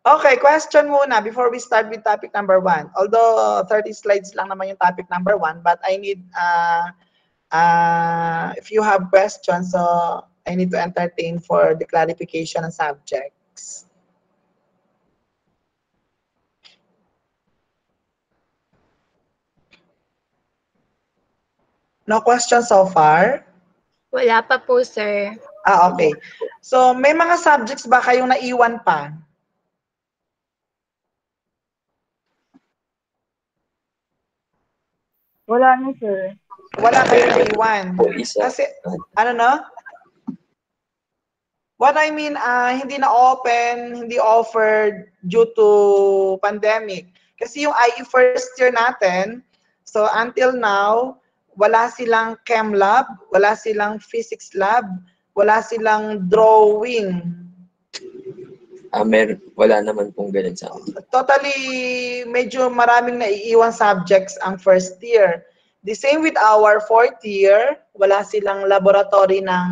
Okay, question muna before we start with topic number 1. Although 30 slides lang naman yung topic number 1, but I need, if you have questions, so I need to entertain for the clarification of subjects. No questions so far? Wala pa po, sir. Okay. So, may mga subjects ba kayong naiwan pa? Wala na, sir. Wala kayong naiwan. Kasi, ano no? What I mean, hindi na open, hindi offered due to pandemic. Kasi yung IE first year natin, so until now, wala silang chem lab, wala silang physics lab, wala silang drawing. Wala naman pong ganun sa akin. Totally, medyo maraming naiiwan subjects ang first year. The same with our fourth year, wala silang laboratory ng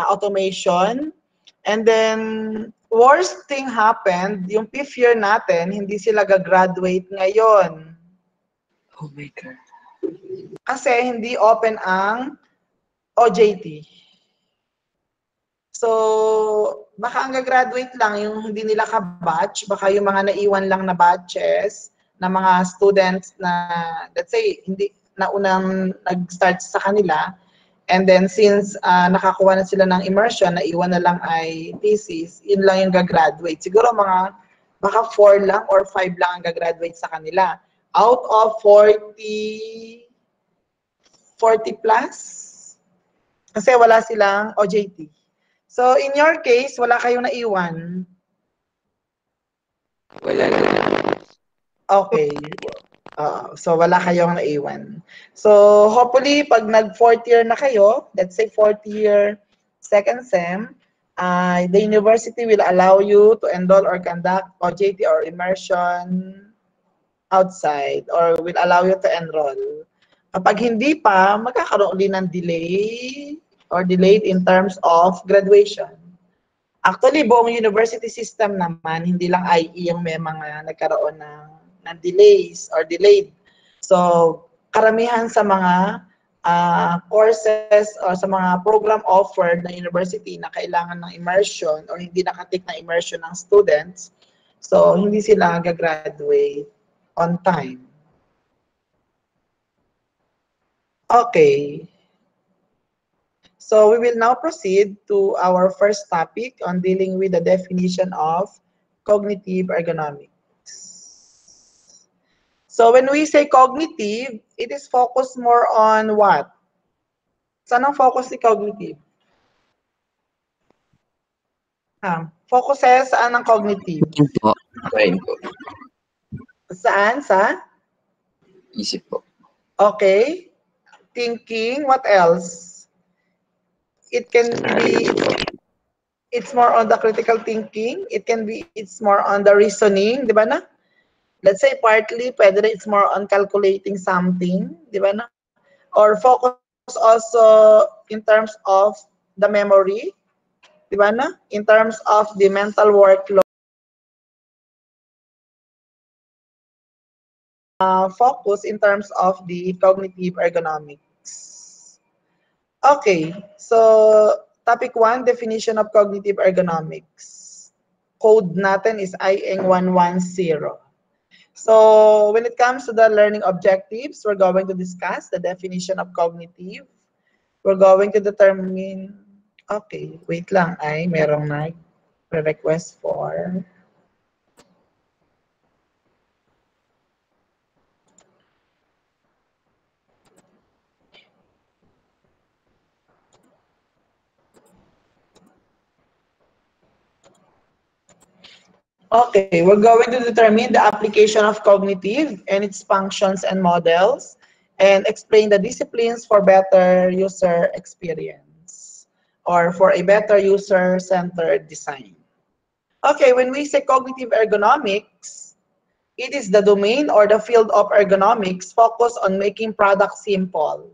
automation. And then, worst thing happened, yung fifth year natin, hindi sila gagraduate ngayon. Oh my God. Kasi hindi open ang OJT. So, baka ang gagraduate lang yung hindi nila ka-batch, baka yung mga naiwan lang na batches na mga students na, let's say, hindi na unang nag-start sa kanila. And then since nakakuha na sila ng immersion, naiwan na lang ay thesis, yun lang yung gagraduate. Siguro mga, baka 4 lang or 5 lang ang gagraduate sa kanila. Out of 40 plus, kasi wala silang OJT. So, in your case, wala kayong naiwan? Wala na. Okay. So, wala kayong naiwan. So, hopefully, pag nag-4th year na kayo, let's say 4th year, second sem, the university will allow you to enroll or conduct OJT or immersion outside or will allow you to enroll. Kapag hindi pa, magkakaroon din ng delay or delayed in terms of graduation. Actually, buong university system naman, hindi lang IE yung may mga nagkaroon ng delays or delayed. So, karamihan sa mga courses or sa mga program offered ng university na kailangan ng immersion or hindi nakatik na immersion ng students, so hindi sila gagraduate on time. Okay. So we will now proceed to our first topic on dealing with the definition of cognitive ergonomics. So when we say cognitive, it is focused more on what? Saan ang focus ni cognitive? Focuses saan ang cognitive? Brain po. Saan? Sa? Isip po. Okay. Thinking, what else? It can be, it's more on the critical thinking. It can be, it's more on the reasoning, di ba na? Let's say partly, pwede rin it's more on calculating something, di ba na? Or focus also in terms of the memory, di ba na? In terms of the mental workload. Focus in terms of the cognitive ergonomics. Okay, so topic 1, definition of cognitive ergonomics. Code natin is IEng 110. So when it comes to the learning objectives, we're going to discuss the definition of cognitive. We're going to determine, okay, wait lang, ay merong nag-request for okay, we're going to determine the application of cognitive and its functions and models and explain the disciplines for better user experience or for a better user-centered design. Okay, when we say cognitive ergonomics, it is the domain or the field of ergonomics focused on making products simple,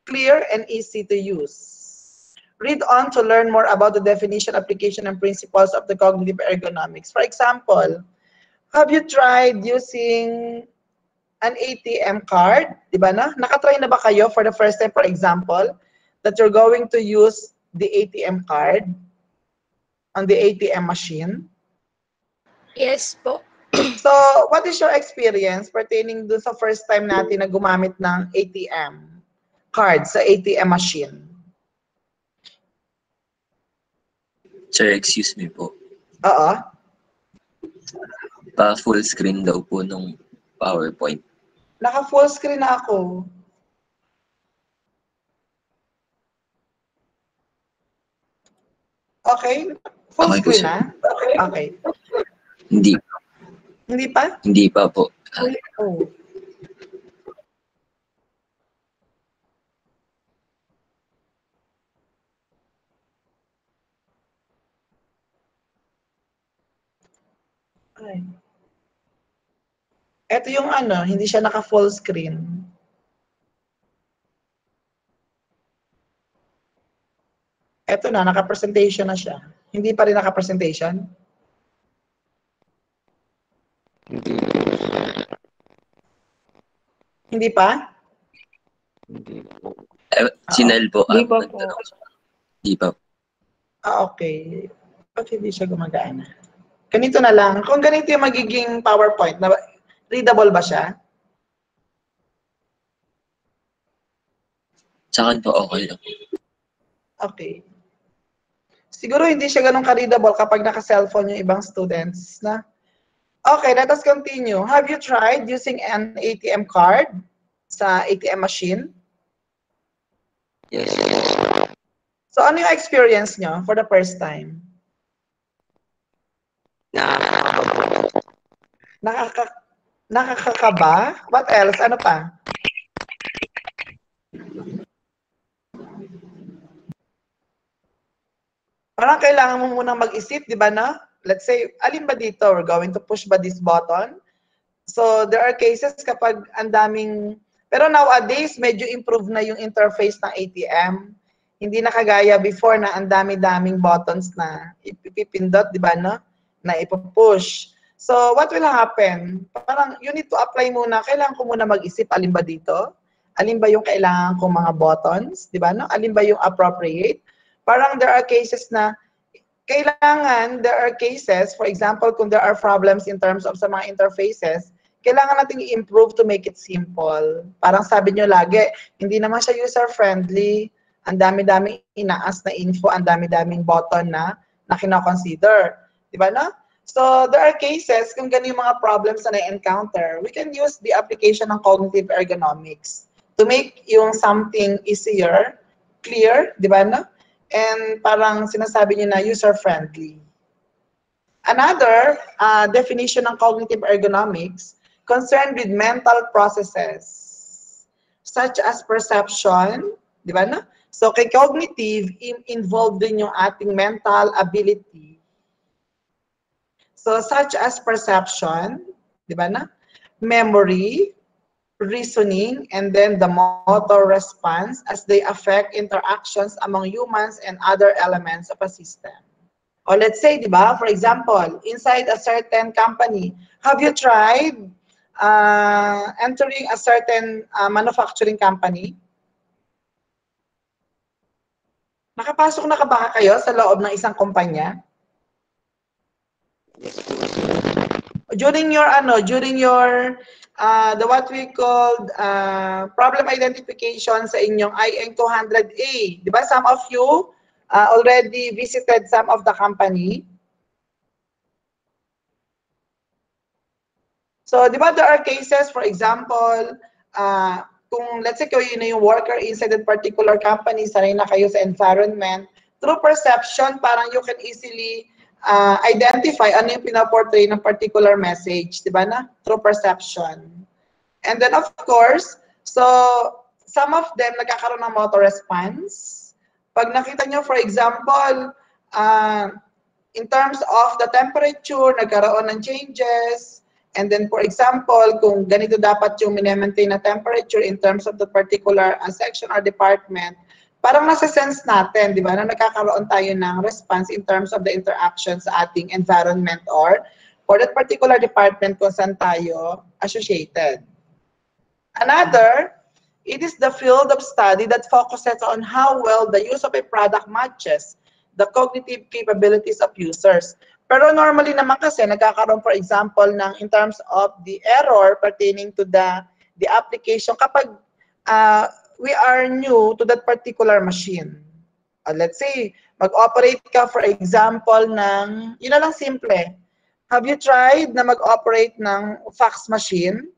clear, and easy to use. Read on to learn more about the definition, application, and principles of the cognitive ergonomics. For example, have you tried using an ATM card? Diba na? Nakatry na ba kayo for the first time, for example, that you're going to use the ATM card on the ATM machine? Yes po. So, what is your experience pertaining dun sa first time natin na gumamit ng ATM card sa ATM machine? Sir, excuse me po. Oo. Full screen daw po nung PowerPoint. Naka-full screen na ako. Okay? Full Okay po, screen sir. na? Okay. Hindi. Hindi pa? Hindi pa po. Oh. Ay. Ito yung ano, hindi siya naka-full screen. Ito na, naka-presentation na siya. Hindi pa rin naka-presentation? Hindi pa? Sinel po. Hindi pa po. Hindi pa. Okay. Ba't hindi siya gumagana? Ganito na lang. Kung ganito yung magiging PowerPoint, na readable ba siya? Sa akin po, okay lang. Okay. Siguro hindi siya ganun ka-readable kapag naka-cellphone yung ibang students na. Okay, let us continue. Have you tried using an ATM card sa ATM machine? Yes. So ano yung experience nyo for the first time? Nakakakaba? What else? Ano pa? Parang kailangan mo munang mag-isip, di ba na? Let's say, alin ba dito? We're going to push ba this button? So, there are cases kapag ang daming... Pero nowadays, medyo improve na yung interface ng ATM. Hindi na kagaya before na ang dami-daming buttons na ipipindot, di ba, no? Na ipupush. So, what will happen? Parang you need to apply muna. Kailangan ko muna mag-isip, alin ba dito? Alin ba yung kailangan kong mga buttons? Di ba, no? Alin ba yung appropriate? Parang there are cases na kailangan, there are cases, for example, kung there are problems in terms of sa mga interfaces, kailangan natin i-improve to make it simple. Parang sabi nyo lagi, hindi naman siya user-friendly. Ang dami-daming inaas na info, ang dami-daming button na kina-consider. Diba na? So, there are cases, kung ganun yung mga problems na na-encounter, we can use the application ng cognitive ergonomics to make yung something easier, clear, diba na? And parang sinasabi niyo na user-friendly. Another definition ng cognitive ergonomics concerned with mental processes such as perception, di ba na? So kay cognitive, involved din yung ating mental ability. So such as perception, di ba na? Memory, reasoning, and then the motor response as they affect interactions among humans and other elements of a system. Or let's say, di ba, for example, inside a certain company, have you tried entering a certain manufacturing company? Nakapasok na ba kayo sa loob ng isang kumpanya? During your the what we called problem identification sa inyong IN 200A. Di ba? Some of you already visited some of the company. So, di ba, there are cases, for example, kung let's say kayo yun na yung worker inside that particular company, sanay na kayo sa environment, through perception, parang you can easily identify ano yung pinaportray ng particular message, di ba na? Through perception. And then, of course, so, some of them nagkakaroon ng motor response. Pag nakita nyo, for example, in terms of the temperature, nagkaroon ng changes. And then, for example, kung ganito dapat yung minemaintain na temperature in terms of the particular section or department, parang nasa-sense natin, di ba, na nagkakaroon tayo ng response in terms of the interaction sa ating environment or for that particular department kung saan tayo associated. Another, it is the field of study that focuses on how well the use of a product matches the cognitive capabilities of users. Pero normally naman kasi nagkakaroon, for example, ng in terms of the error pertaining to the application kapag we are new to that particular machine. Let's say, mag-operate ka, for example, ng, yun na lang simple. Have you tried na mag-operate ng fax machine?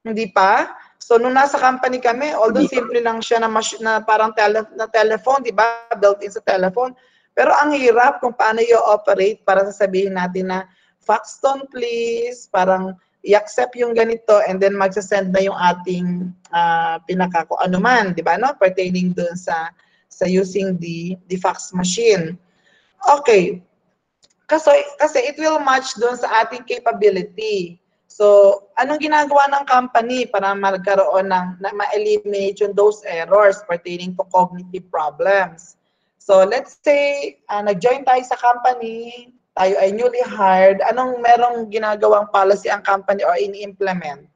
Hindi pa? So, nung nasa company kami, although simple lang siya na parang telephone, di ba? Built-in sa telephone. Pero ang hirap kung paano i-operate para sasabihin natin na fax tone please, parang i-accept yung ganito and then magsasend na yung ating pinaka kung ano man, di ba? No? Pertaining dun sa using the fax machine. Okay. Kasi it will match dun sa ating capability. So, anong ginagawa ng company para magkaroon na ma-eliminate those errors pertaining to cognitive problems? So, let's say, nag-join tayo sa company, tayo ay newly hired, anong merong ginagawang policy ang company or ini-implement?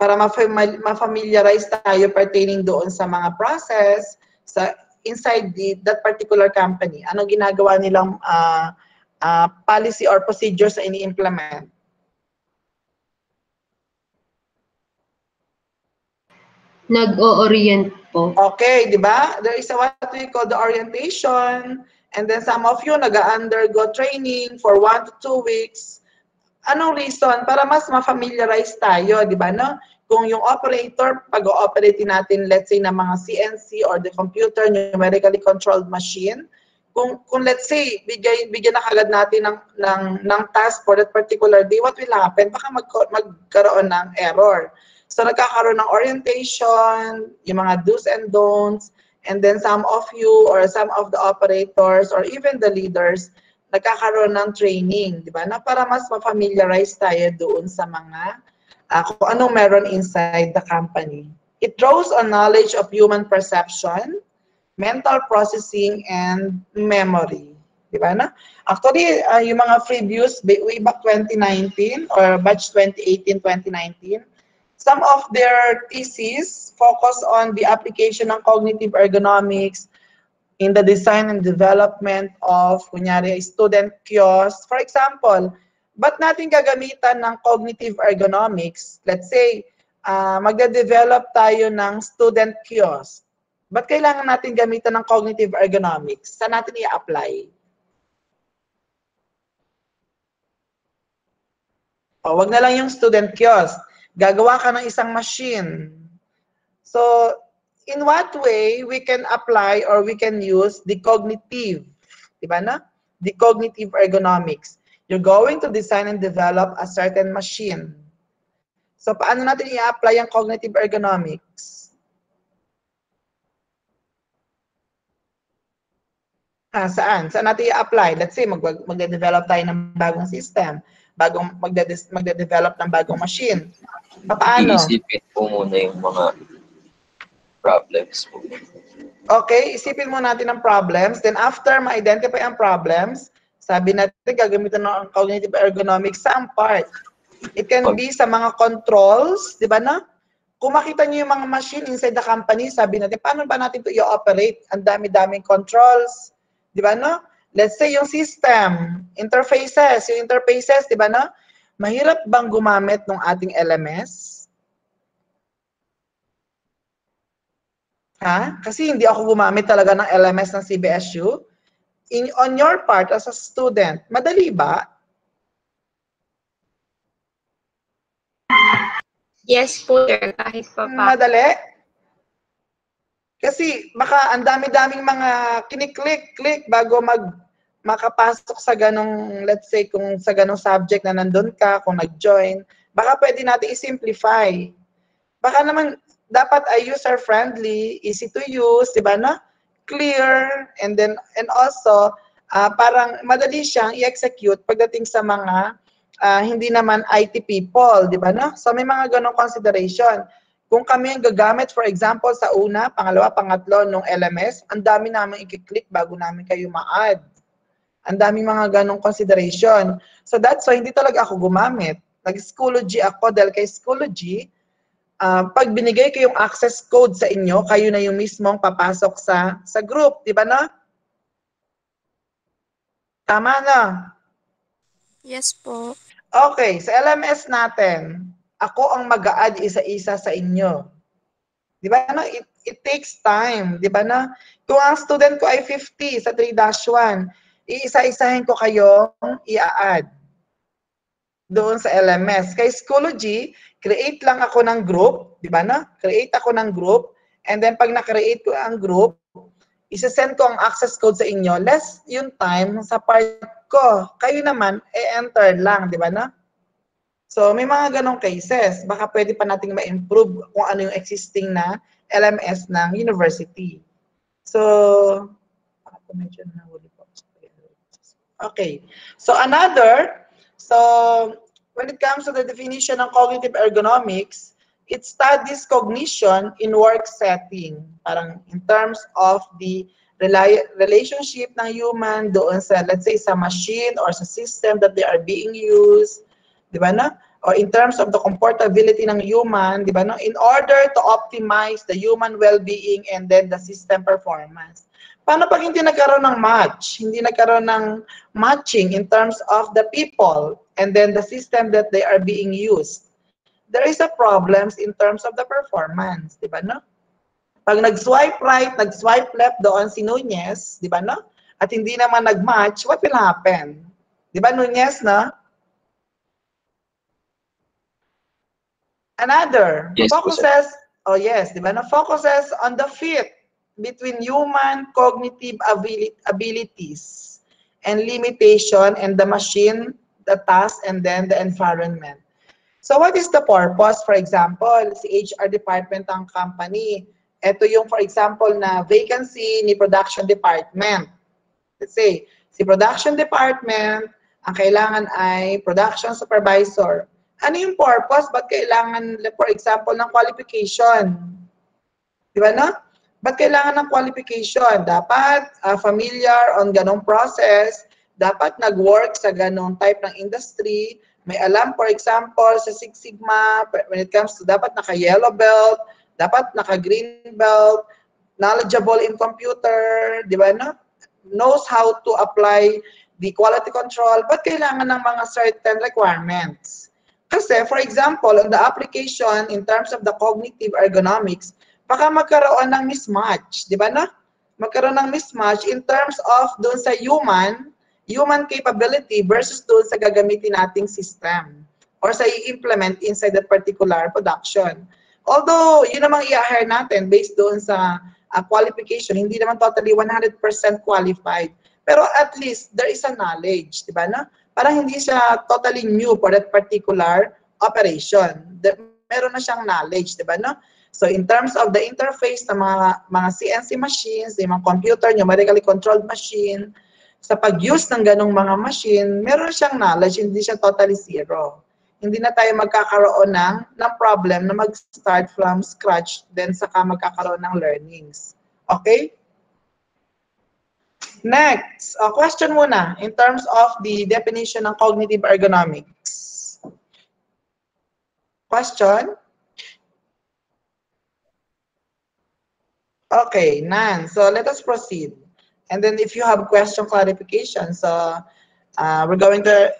Para ma-familiarize tayo pertaining doon sa mga process inside that particular company. Anong ginagawa nilang policy or procedures na ini-implement? Nag-o-orient po. Okay, di ba? There is what we call the orientation. And then some of you nag-undergo training for 1 to 2 weeks. Anong reason? Para mas ma-familiarize tayo, di ba? No? Kung yung operator, pag-ooperate natin, let's say, na mga CNC or the computer, numerically controlled machine, kung let's say, bigyan na kagad natin ng task for that particular day, what will happen? Baka magkaroon ng error. So, nagkakaroon ng orientation, yung mga do's and don'ts, and then some of you or some of the operators or even the leaders, nagkakaroon ng training, di ba? Na para mas ma-familiarize tayo doon sa mga kung anong meron inside the company. It draws on knowledge of human perception, mental processing, and memory. Di ba na? Actually, yung mga previews way back 2019 or batch 2018-2019, some of their theses focus on the application ng cognitive ergonomics in the design and development of, kunyari, student kiosk. For example, ba't natin gagamitan ng cognitive ergonomics? Let's say, magde-develop tayo ng student kiosk. Ba't kailangan natin gamitan ng cognitive ergonomics? Saan natin i-apply? O, wag na lang yung student kiosk. Gagawa ka ng isang machine. So, in what way we can apply or we can use the cognitive, di ba na? The cognitive ergonomics. You're going to design and develop a certain machine. So, paano natin i-apply ang cognitive ergonomics? Saan? Saan natin i-apply? Let's say, magde-develop tayo ng bagong system. Magde-develop ng bagong machine. Paano? Iisipin po muna yung mga problems po. Okay, isipin mo natin ang problems. Then after ma-identify ang problems, sabi natin gagamitin ng cognitive ergonomics sa part. It can be sa mga controls, di ba na? Kung makita niyo yung mga machine inside the company, sabi natin, paano ba natin ito i-operate? Ang dami-daming controls, di ba no? Let's say yung system, interfaces, yung interfaces, di ba no? Mahirap bang gumamit ng ating LMS? Ha? Kasi hindi ako gumamit talaga ng LMS ng CBSU. On your part as a student, madali ba? Yes po, sir. Kahit pa pa. Madali? Kasi baka ang dami-daming mga kiniklik bago makapasok sa ganong, let's say, kung sa ganong subject na nandun ka, kung nag-join, baka pwede natin i-simplify. Baka naman, dapat ay user-friendly, easy to use, di ba na? Clear, and also, parang madali siyang i-execute pagdating sa mga hindi naman IT people, di ba no? So may mga ganong consideration. Kung kami ang gagamit, for example, sa una, pangalawa, pangatlo nung LMS, ang dami namin i-click bago namin kayo ma-add. Ang dami mga ganong consideration. So that's why hindi talaga ako gumamit. Nag-Schoology ako dahil kay Schoology, pag binigay ko yung access code sa inyo, kayo na yung mismong papasok sa group, di ba na? Tama na? Yes po. Okay, sa LMS natin, ako ang mag-a-add isa-isa sa inyo. Di ba na? It takes time, di ba na? Kung ang student ko ay 50 sa 3-1, iisa-isahin ko kayong i-add doon sa LMS. Kay Schoology, create lang ako ng group, di ba na? Create ako ng group, and then pag na-create ko ang group, isa-send ko ang access code sa inyo, less yung time sa part ko. Kayo naman, enter lang, di ba na? So, may mga ganong cases. Baka pwede pa nating ma-improve kung ano yung existing na LMS ng university. So, okay. So, when it comes to the definition ng cognitive ergonomics, it studies cognition in work setting. Parang in terms of the relationship ng human doon sa, let's say, sa machine or sa system that they are being used. Di ba na? Or in terms of the comportability ng human, di ba no? In order to optimize the human well-being and then the system performance. Paano pag hindi nagkaroon ng match? Hindi nagkaroon ng matching in terms of the people and then the system that they are being used. There is a problems in terms of the performance, di ba no? Pag nag-swipe right, nag-swipe left doon si Nunez, di ba no? At hindi naman nag-match, what will happen? Di ba Nunez, no? Another, yes, focuses, oh yes, di ba na focuses on the fit between human cognitive abilities and limitation and the machine, the task, and then the environment. So what is the purpose? For example, si HR department ng company, ito yung for example na vacancy ni production department. Let's say, si production department, ang kailangan ay production supervisor. Ano yung purpose? Ba't kailangan, for example, ng qualification? Di ba na? Ba't kailangan ng qualification? Dapat familiar on ganong process, dapat nag-work sa ganong type ng industry, may alam, for example, sa Six Sigma, when it comes to dapat naka-yellow belt, dapat naka-green belt, knowledgeable in computer, di ba na? Knows how to apply the quality control, ba't kailangan ng mga certain requirements? Kasi, for example, on the application in terms of the cognitive ergonomics, baka magkaroon ng mismatch, di ba na? Magkaroon ng mismatch in terms of doon sa human capability versus doon sa gagamitin nating system or sa i-implement inside that particular production. Although, yun namang i-hire natin based doon sa qualification, hindi naman totally 100% qualified. Pero at least, there is a knowledge, di ba na? Parang hindi siya totally new for that particular operation. Meron na siyang knowledge, di ba no? So in terms of the interface ng mga CNC machines, yung mga computer, numerically controlled machine, sa pag-use ng ganong mga machine, meron siyang knowledge, hindi siya totally zero. Hindi na tayo magkakaroon ng problem na mag-start from scratch, then saka magkakaroon ng learnings. Okay? Next, question muna in terms of the definition ng cognitive ergonomics. Question? Okay, none. So let us proceed. And then if you have question clarification, so we're going to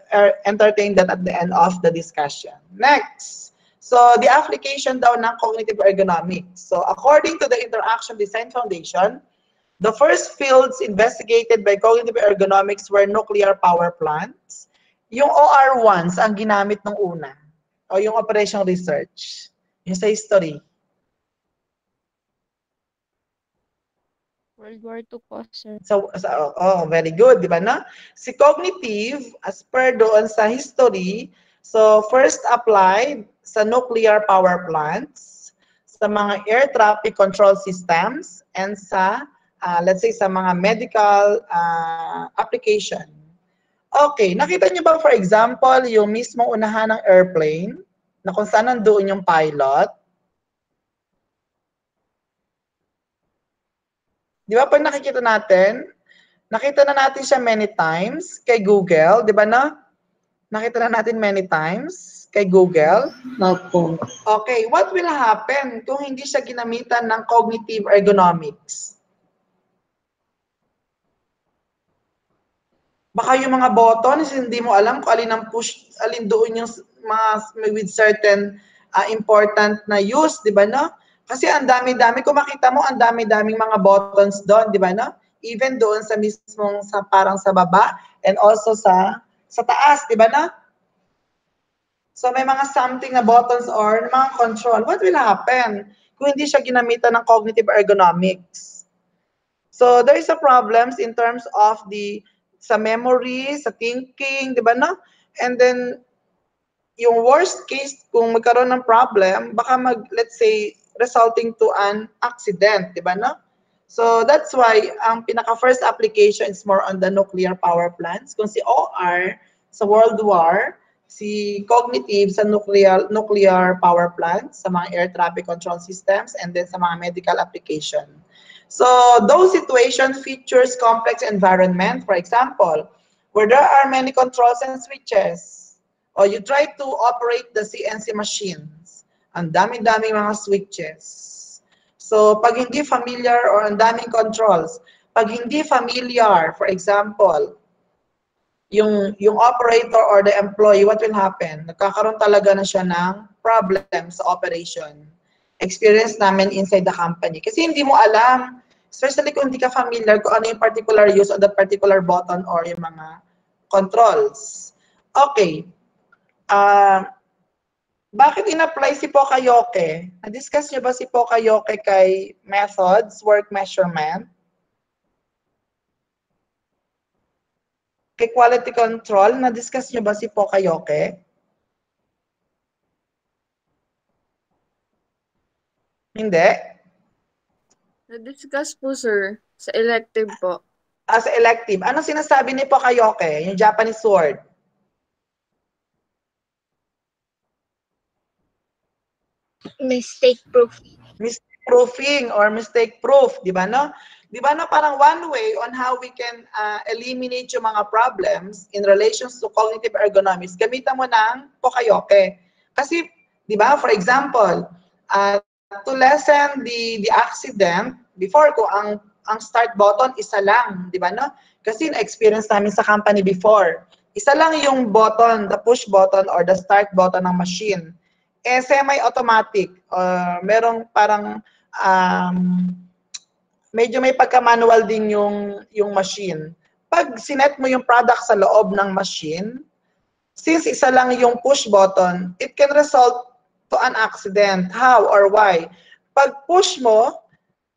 entertain that at the end of the discussion. Next, so the application daw ng cognitive ergonomics. So according to the Interaction Design Foundation, the first fields investigated by cognitive ergonomics were nuclear power plants. Yung OR1s ang ginamit nung una. O yung operation research. Yung sa history. World War II po, sir. So, very good, di ba na? Si cognitive, as per doon sa history, so first applied sa nuclear power plants, sa mga air traffic control systems, and sa let's say sa mga medical application. Okay, nakita niyo ba for example, yung mismong unahan ng airplane, na kung saan nandoon yung pilot? Di ba pag nakikita natin, nakita na natin siya many times kay Google, di ba na? Nakita na natin many times kay Google. Opo. Okay, what will happen kung hindi siya ginamitan ng cognitive ergonomics? Baka yung mga buttons, hindi mo alam kung alin ang push, alin doon yung mga with certain important na use, di ba no? Kasi ang dami-dami, kung makita mo, ang dami-daming mga buttons doon, di ba no? Even doon sa mismong, sa parang sa baba, and also sa taas, di ba no? So may mga something na buttons or mga control. What will happen kung hindi siya ginamitan ng cognitive ergonomics? So there is a problems in terms of the sa memory, sa thinking, di ba no? And then yung worst case kung magkaroon ng problem, baka let's say resulting to an accident, di ba no? So that's why ang pinaka first application is more on the nuclear power plants. Kung si OR sa World War, si cognitive sa nuclear power plants, sa mga air traffic control systems, and then sa mga medical application. So those situation features complex environment, for example, where there are many controls and switches, or you try to operate the CNC machines, ang dami-daming mga switches. So pag hindi familiar or ang daming controls, pag hindi familiar, for example, yung operator or the employee, what will happen? Nagkakaroon talaga na siya ng problem sa operation. Experience namin inside the company. Kasi hindi mo alam, especially kung hindi ka familiar kung ano yung particular use of that particular button or yung mga controls. Okay. Bakit in-apply si Pokayoke? Na-discuss niyo ba si Pokayoke kay methods, work measurement? Kay quality control, na-discuss niyo ba si Pokayoke? Hindi? Na-discuss po, sir, sa elective po. As elective, anong sinasabi ni Pokayoke, yung Japanese word? Mistake proof. Mistake proofing or mistake proof, di ba no? Di ba no, parang one way on how we can eliminate yung mga problems in relations to cognitive ergonomics, gamitan mo ng Pokayoke. Kasi, di ba, for example, to lessen the accident, before ko ang start button isa lang, di ba no? Kasi na-experience namin sa company before. Isa lang yung button, the push button or the start button ng machine. Eh, semi-automatic. Merong parang medyo may pagka-manual din yung machine. Pag sinet mo yung product sa loob ng machine, since isa lang yung push button, it can result to an accident. How or why? Pag push mo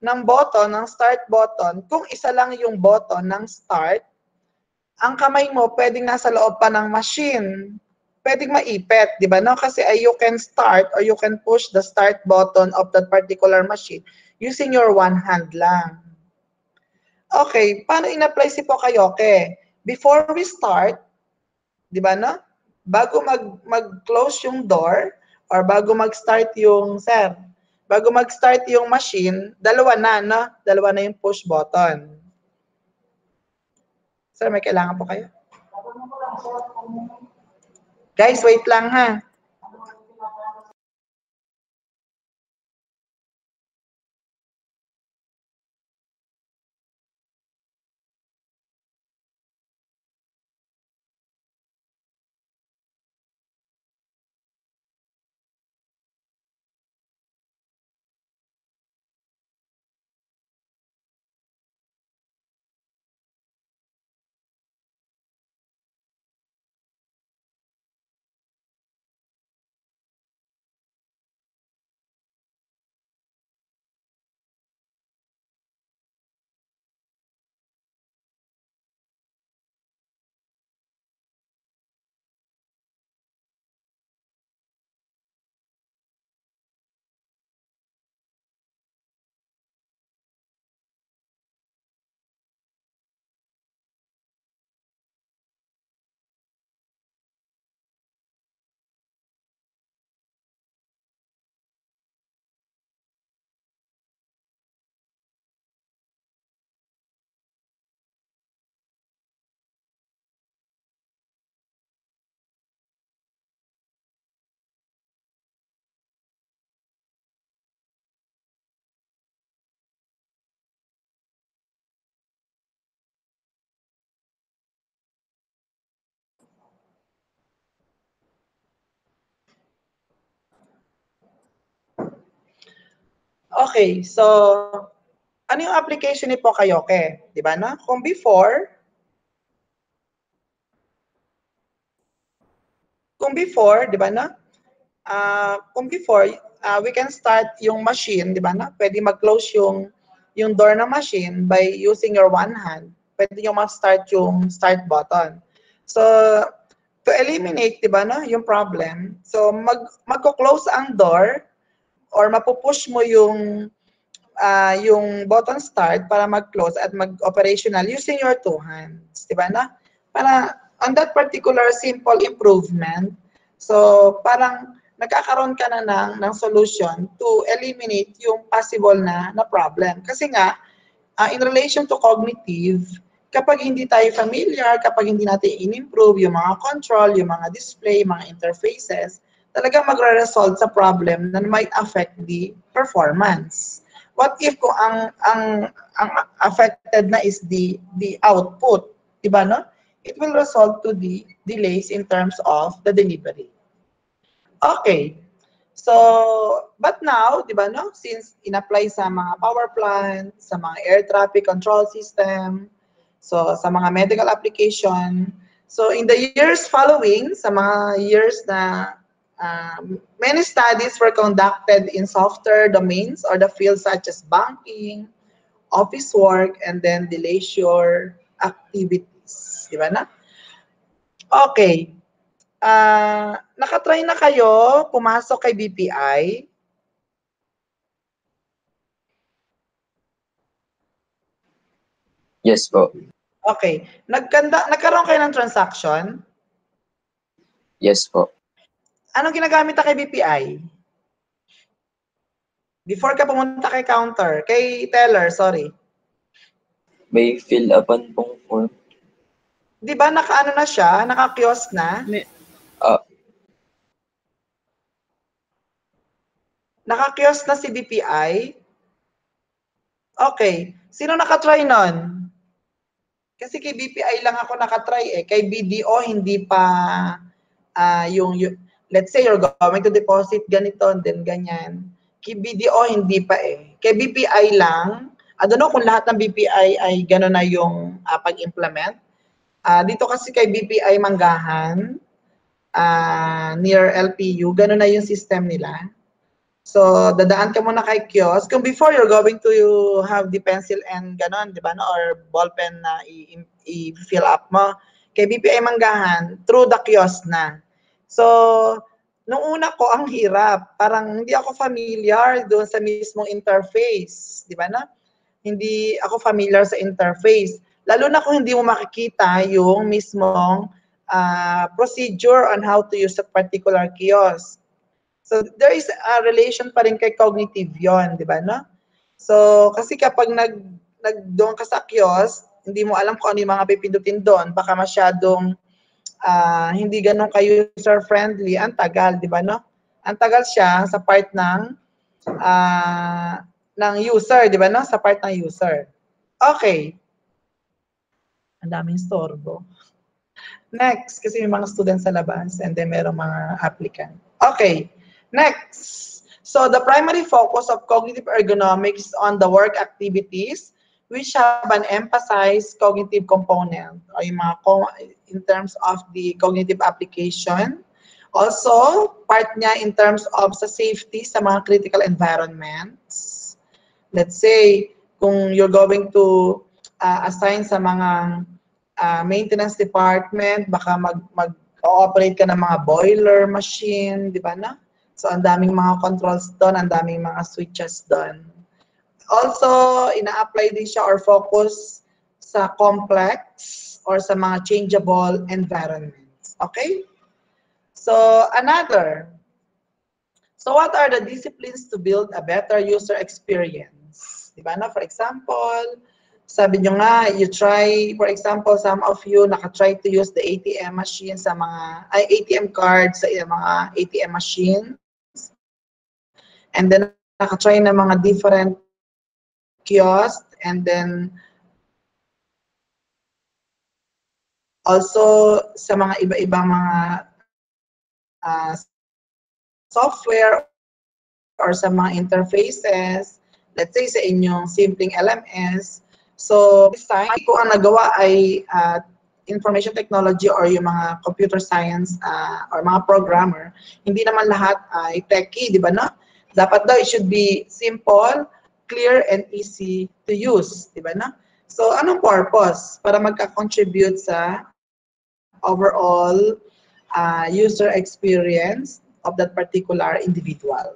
ng button, ng start button, kung isa lang yung button ng start, ang kamay mo pwedeng nasa loob pa ng machine. Pwedeng maipit, di ba? No? Kasi you can start or you can push the start button of that particular machine using your one hand lang. Okay, paano in-apply si Pokayoke? Before we start, di ba no? Bago mag-close yung door or bago mag-start yung bago mag-start yung machine, dalawa na, no? Dalawa na yung push button. Sir, may kailangan po kayo? Guys, wait lang ha. Okay, so ano yung application ni Pocayoke? Di ba na? Kung before, di ba na? We can start yung machine, di ba na? Pwede mag-close yung door ng machine by using your one hand. Pwede nyo mag-start yung start button. So, to eliminate, di ba na, yung problem, so magko-close ang door or mapupush mo yung button start para mag-close at mag-operational using your two hands, di ba na? Para on that particular simple improvement, so parang nagkakaroon ka na ng solution to eliminate yung possible na problem. Kasi nga, in relation to cognitive, kapag hindi tayo familiar, kapag hindi natin in-improve yung mga control, yung mga display, mga interfaces, talagang magre-result sa problem na might affect the performance. What if kung ang affected na is the output, di ba no? It will result to the delays in terms of the delivery. Okay. So, but now, di ba no? Since in-apply sa mga power plant, sa mga air traffic control system, so sa mga medical application, so in the years following, sa mga years na many studies were conducted in software domains or the fields such as banking, office work, and then the leisure activities. Di ba na? Okay. Nakatry na kayo pumasok kay BPI? Yes po. Okay. Nagkaroon kayo ng transaction? Yes po. Anong ginagamit na kay BPI? Before ka pumunta kay counter, kay teller, sorry. May fill upan pong form. Di ba naka-ano na siya? Naka-kiosk na? Naka-kiosk na si BPI? Okay. Sino nakatry nun? Kasi kay BPI lang ako nakatry eh. Kay BDO hindi pa let's say you're going to deposit ganito and then ganyan. Kay BDO hindi pa eh. Kay BPI lang. I don't know kung lahat ng BPI ay gano'n na yung pag-implement. Dito kasi kay BPI Manggahan, near LPU, gano'n na yung system nila. So, dadaan ka muna kay kiosk. Kung before you're going to have the pencil and gano'n, di ba, no? Or ballpen na i-fill up mo. Kay BPI Manggahan, through the kiosk na. So, nung una ko, ang hirap. Parang hindi ako familiar doon sa mismong interface. Di ba na? Hindi ako familiar sa interface. Lalo na kung hindi mo makikita yung mismong procedure on how to use a particular kiosk. So, there is a relation pa rin kay cognitive yon, di ba, no? So, kasi kapag doon ka sa kiosk, hindi mo alam kung ano yung mga pipindutin doon, baka masyadong hindi ganun ka-user-friendly, ang tagal, di ba, no? Ang tagal siya sa part ng user, di ba, no? Sa part ng user. Okay. Ang daming storbo. Next, kasi may mga students sa labas and then merong mga applicant. Okay. Next. So, the primary focus of cognitive ergonomics is on the work activities which have an emphasized cognitive component o yung mga in terms of the cognitive application. Also, part niya in terms of sa safety sa mga critical environments. Let's say, kung you're going to assign sa mga maintenance department, baka mag-ooperate ka ng mga boiler machine, di ba na? So, ang daming mga controls doon, ang daming mga switches doon. Also, ina-apply din siya or focus sa complex or sa mga changeable environments. Okay? So, another. So, what are the disciplines to build a better user experience? Diba na? For example, sabi nyo nga, you try, for example, some of you naka-try to use the ATM machine sa mga, ATM cards sa mga ATM machines. And then, naka-try na mga different kiosk, and then also sa mga iba-ibang mga software or sa mga interfaces. let's say sa inyong simpleng LMS. So, this time, kung ang nagawa ay information technology or yung mga computer science or mga programmer, hindi naman lahat ay techie, di ba na? Dapat daw, it should be simple, clear, and easy to use, di ba na? So, anong purpose? Para magka-contribute sa overall user experience of that particular individual.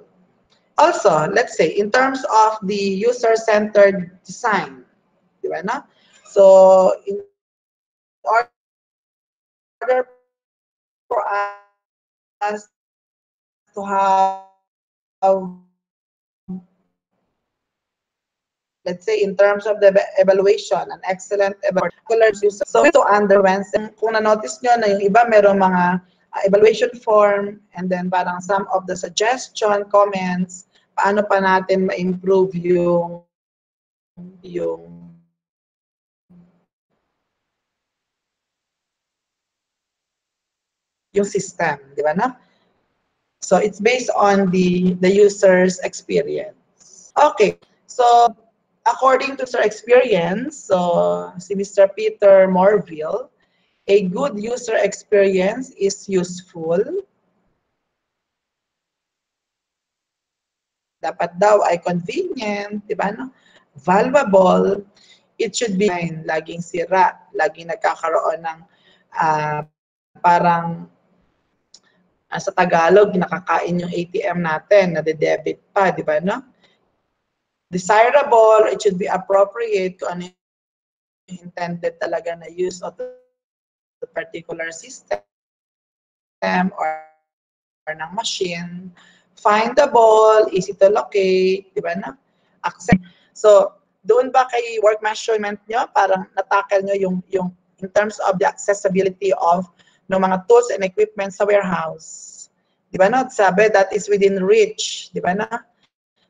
Also, let's say, in terms of the user-centered design, di ba na? So, in order for us to have, let's say, in terms of the evaluation, an excellent evaluation. So, ito underwent, kung na-notice nyo na yung iba merong mga evaluation form, and then parang some of the suggestion, comments, paano pa natin ma-improve yung system, di ba na? So, it's based on the user's experience. Okay, so, according to user experience, so, si Mr. Peter Morville, a good user experience is useful. Dapat daw ay convenient, di ba, no? Valuable. It should be laging sira, laging nagkakaroon ng parang sa Tagalog, nakakain yung ATM natin, nade-debit pa, di ba, no? Desirable, it should be appropriate kung ano yung intended talaga na use of the particular system or ng machine. Findable, easy to locate, di ba na? Accept. So, doon ba kay work measurement nyo, parang natakal nyo yung in terms of the accessibility of ng mga tools and equipment sa warehouse. Di ba na? Sabi, that is within reach. Di ba na?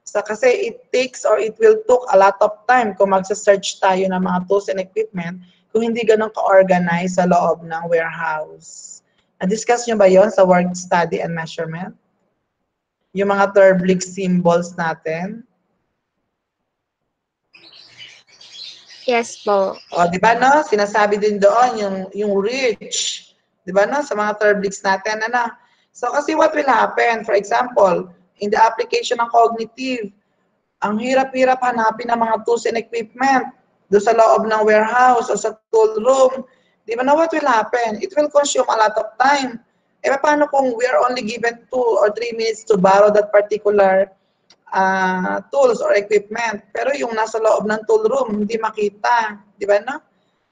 So, kasi it takes or it will took a lot of time kung magsa-search tayo ng mga tools and equipment kung hindi ganun ka-organize sa loob ng warehouse. Na-discuss nyo ba yon sa work study and measurement? Yung mga Terblick symbols natin? Yes po. O, di ba no? Sinasabi din doon yung reach. Di ba no? Sa mga Terblicks natin, ano? So, kasi what will happen? For example, in the application ng cognitive, ang hirap-hirap hanapin ng mga tools and equipment doon sa loob ng warehouse o sa tool room. Di ba na what will happen? It will consume a lot of time. Eh, paano kung we are only given 2 or 3 minutes to borrow that particular tools or equipment? Pero yung nasa loob ng tool room, hindi makita. Di ba na?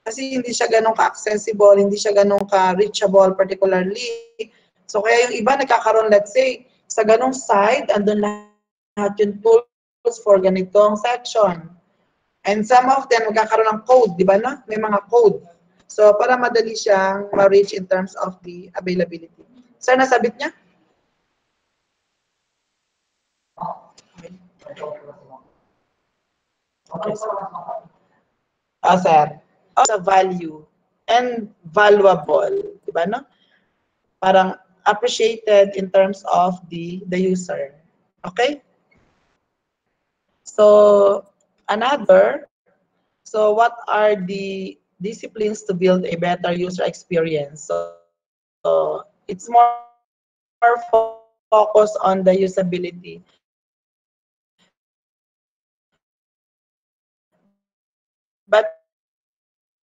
Kasi hindi siya ganun ka-accessible, hindi siya ganun ka-reachable particularly. So, kaya yung iba nagkakaroon, let's say, sa ganung side, andun lahat yung tools for ganitong section. And some of them magkakaroon ng code, di ba na? May mga code. So, para madali siyang ma-reach in terms of the availability. Sir, nasabit niya? Okay, sir. Sir. Sa value and valuable, di ba no? Parang appreciated in terms of the user. Okay? So, so what are the disciplines to build a better user experience? So it's more focused on the usability. But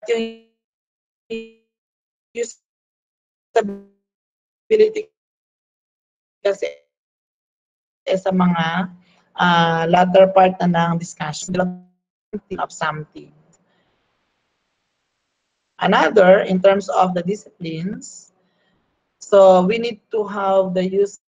yung usability kasi sa mga latter part na ng discussion of something. Another, in terms of the disciplines, so we need to have the use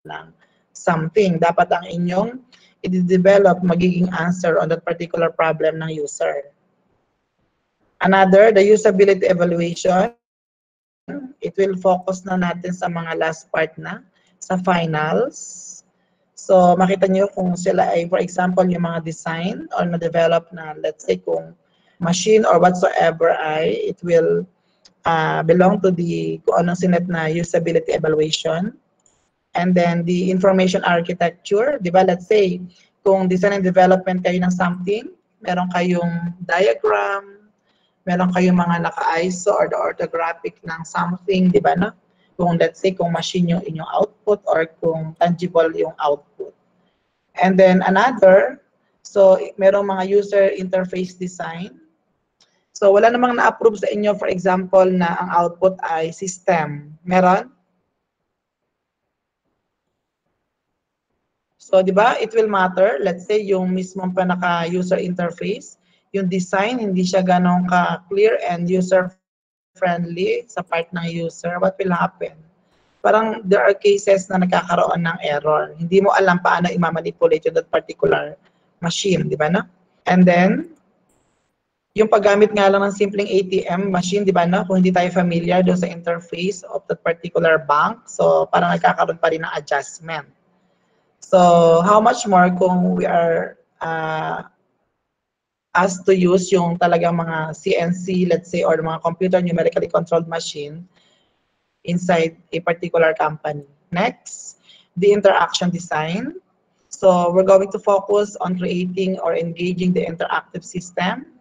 lang something. Dapat ang inyong i-develop magiging answer on that particular problem ng user. Another, the usability evaluation. It will focus na natin sa mga last part na. sa finals. So, makita nyo kung sila ay, for example, yung mga design or na-develop na, let's say, kung machine or whatsoever ay, it will belong to the, kung anong sinet na usability evaluation. And then, the information architecture, di ba? Let's say, kung design and development kayo ng something, meron kayong diagram, meron kayong mga naka-ISO or the orthographic ng something, di ba? No? Kung let's say, kung machine yung inyong output or kung tangible yung output. And then another, so merong mga user interface design. So wala namang na-approve sa inyo, for example, na ang output ay system. Meron? So di ba, it will matter. Let's say yung mismong pa naka-user interface, yung design, hindi siya ganong ka-clear and user-friendly sa part ng user. What will happen? Parang there are cases na nagkakaroon ng error. Hindi mo alam paano i-manipulate that particular machine, di ba na? And then, yung paggamit nga lang ng simpleng ATM machine, di ba na? Kung hindi tayo familiar doon sa interface of that particular bank, so parang nagkakaroon pa rin ng adjustment. So, how much more kung we are asked to use yung talagang mga CNC, let's say, or mga computer numerically controlled machine inside a particular company. Next, the interaction design. So we're going to focus on creating or engaging the interactive system.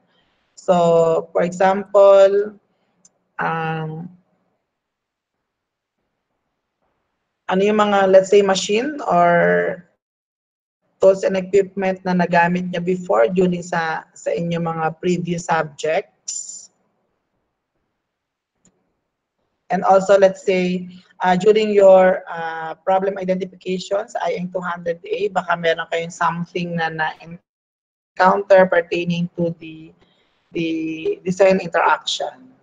So for example, ano yung mga, let's say, machine or tools and equipment na nagamit niya before during sa inyong mga previous subjects. And also, let's say, during your problem identifications, IN 200A, baka meron kayong something na na-encounter pertaining to the design interaction.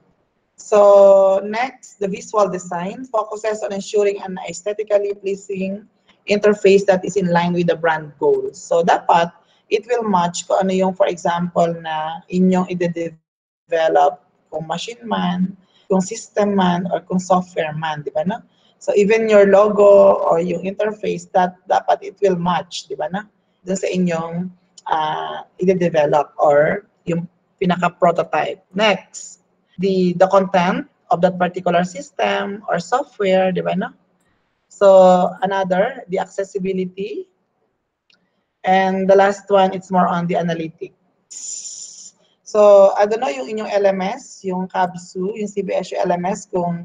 So next, the visual design focuses on ensuring an aesthetically pleasing interface that is in line with the brand goals. So dapat, it will match kung ano yung, for example, na inyong i-develop kung machine man, kung system man, or kung software man, di ba na? So even your logo or yung interface, that dapat it will match, di ba na? Dun sa inyong i-develop or yung pinaka-prototype. Next, the content of that particular system or software, di ba na? So another, the accessibility. And the last one, it's more on the analytics. So, I don't know yung inyong LMS, yung CABSU, yung CBSU LMS, kung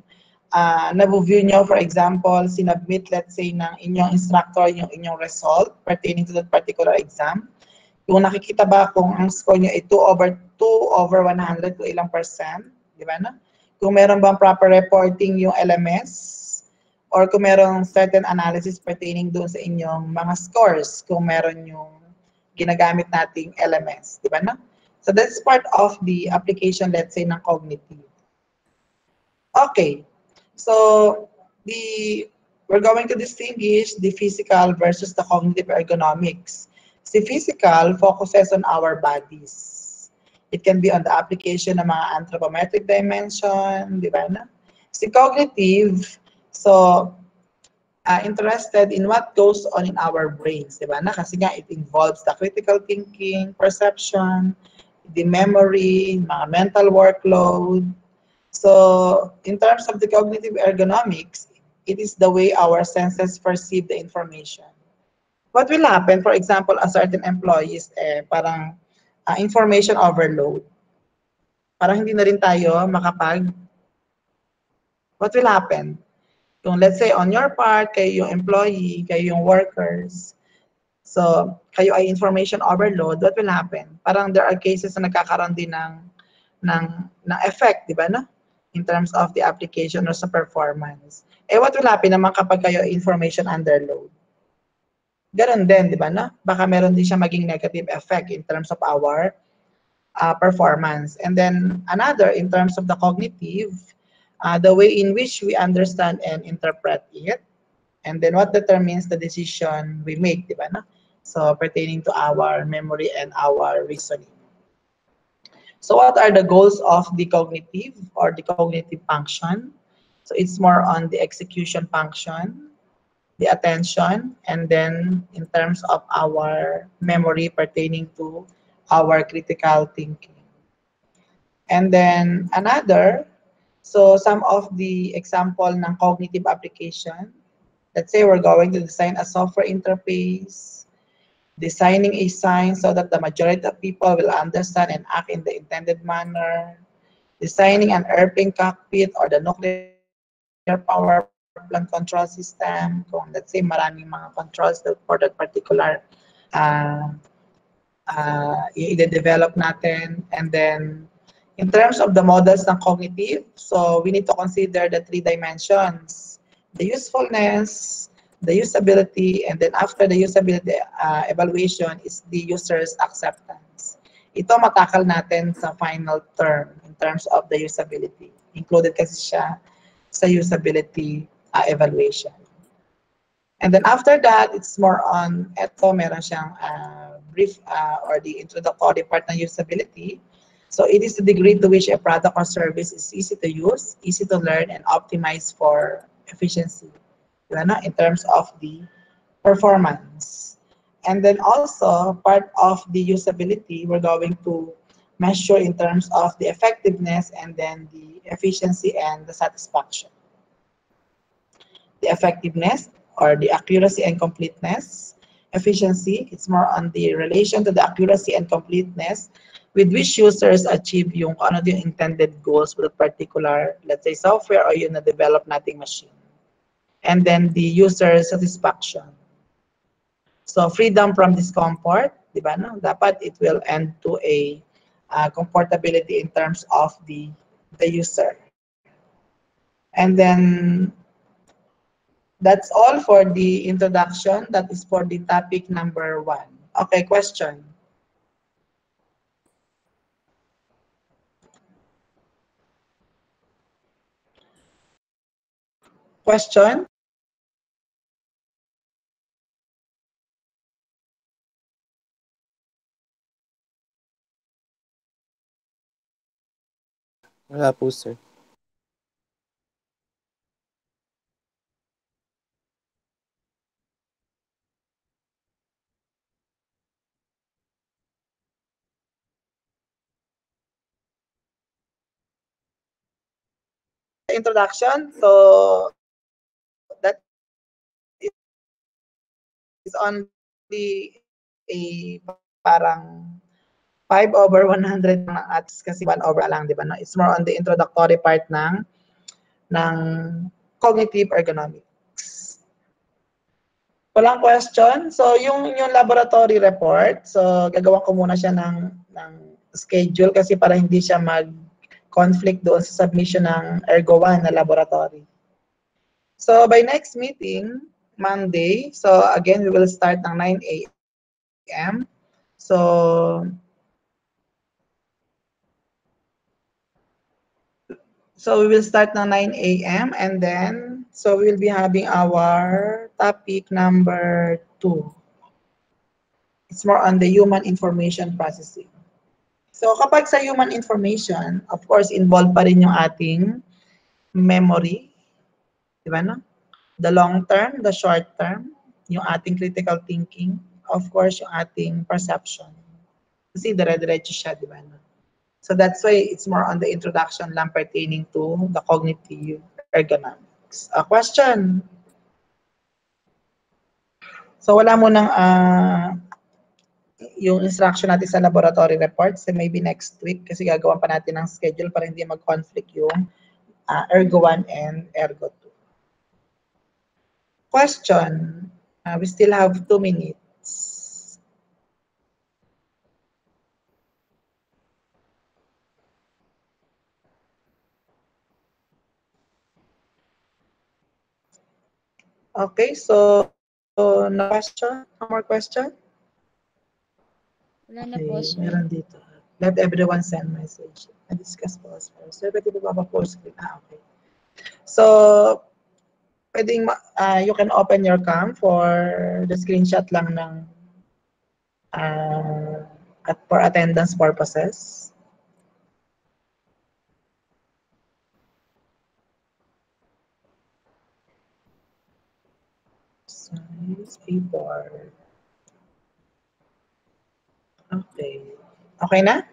nabu-view nyo, for example, sinubmit, let's say, ng inyong instructor yung inyong result pertaining to that particular exam. Kung nakikita ba kung ang score nyo ay 2 over 100 to ilang percent, di ba na? Kung meron bang proper reporting yung LMS, or kung meron certain analysis pertaining doon sa inyong mga scores, kung meron yung ginagamit nating LMS, di ba na? So that's part of the application, let's say, ng cognitive. Okay, so we're going to distinguish the physical versus the cognitive ergonomics. Si physical focuses on our bodies. It can be on the application ng mga anthropometric dimension, di ba na? Si cognitive, so interested in what goes on in our brains, di ba na? Kasi nga, it involves the critical thinking, perception, the memory, mga mental workload. So, in terms of the cognitive ergonomics, it is the way our senses perceive the information. What will happen, for example, a certain employees, parang information overload. Parang hindi na rin tayo what will happen? Kung let's say on your part, kayo yung employee, kayo yung workers, so, kayo ay information overload, what will happen? Parang there are cases na nagkakaroon din ng effect, di ba, no? In terms of the application or sa performance. What will happen naman kapag kayo ay information underload? Ganon din, di ba, no? Baka meron din siya maging negative effect in terms of our performance. And then another, in terms of the cognitive, the way in which we understand and interpret it, and then what determines the decision we make, di ba, no? So, pertaining to our memory and our reasoning. So, what are the goals of the cognitive or the cognitive function? So, it's more on the execution function. the attention, and then in terms of our memory pertaining to our critical thinking. And then another, so some of the example ng cognitive application, let's say we're going to design a software interface, designing a sign so that the majority of people will understand and act in the intended manner, designing an airplane cockpit or the nuclear power plant control system, kung let's say maraming mga controls for that particular uh, i-develop natin. And then, in terms of the models ng cognitive, so we need to consider the 3 dimensions: the usefulness, the usability, and then after the usability evaluation is the user's acceptance. Ito matakal natin sa final term in terms of the usability. Included kasi siya sa usability evaluation. And then after that, it's more on, eto meron siyang brief or the introductory part ng usability. So it is the degree to which a product or service is easy to use, easy to learn, and optimized for efficiency, in terms of the performance. And then also, part of the usability, we're going to measure in terms of the effectiveness and then the efficiency and the satisfaction. The effectiveness or the accuracy and completeness. Efficiency, it's more on the relation to the accuracy and completeness with which users achieve yung ano yung intended goals with a particular, let's say, software or yung na-develop nating machine. And then the user satisfaction. So freedom from discomfort, di ba, no? Dapat it will end to a comfortability in terms of the user. And then that's all for the introduction. That is for the topic number 1. Okay, question. Question? Wala po, sir. Introduction. So that is only a parang 5/100 ng ads kasi 1/, lang, di ba? No? It's more on the introductory part ng cognitive ergonomics. Walang question. So yung laboratory report, so gagawa ko muna siya ng schedule kasi para hindi siya mag-conflict doon sa submission ng Ergo 1 na laboratory. So by next meeting, Monday, so again, we will start ng 9 a.m. So we will start ng 9 a.m. and then, so we will be having our topic number 2. It's more on the human information processing. So kapag sa human information, of course, involved pa rin yung ating memory, di ba, no? The long term, the short term, yung ating critical thinking, of course, yung ating perception. Kasi dire-diretso siya, di ba, no? So that's why it's more on the introduction lang pertaining to the cognitive ergonomics. A question? So wala mo nang yung instruction natin sa laboratory reports, so maybe next week kasi gagawan pa natin ng schedule para hindi mag-conflict yung Ergo 1 and Ergo 2. Question? We still have 2 minutes. Okay, so no question? No more question? Wala na po, sir. Meron dito. Let everyone send message. Na-discuss po as well. So, pwede ba full screen? Okay. So, pwedeng, you can open your cam for the screenshot lang ng for attendance purposes. P4. Okay. Okay na?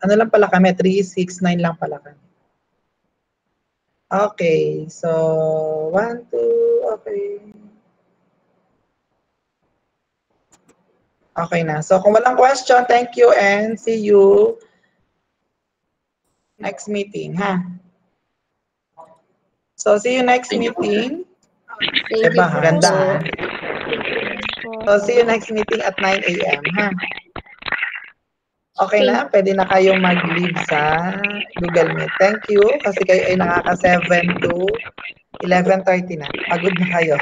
Ano lang pala kami? 3, 6, 9 lang pala kami. Okay. So, 1, 2, okay. Okay na. So, kung walang question, thank you and see you next meeting, ha? So, see you next meeting. Thank Diba? you po. Ganda, ha? Po. So, see you next meeting at 9 a.m., ha? Okay na? Pwede na kayong mag-leave sa Google Meet. Thank you kasi kayo ay nakaka 7 to 11:30 na. Pagod na kayo.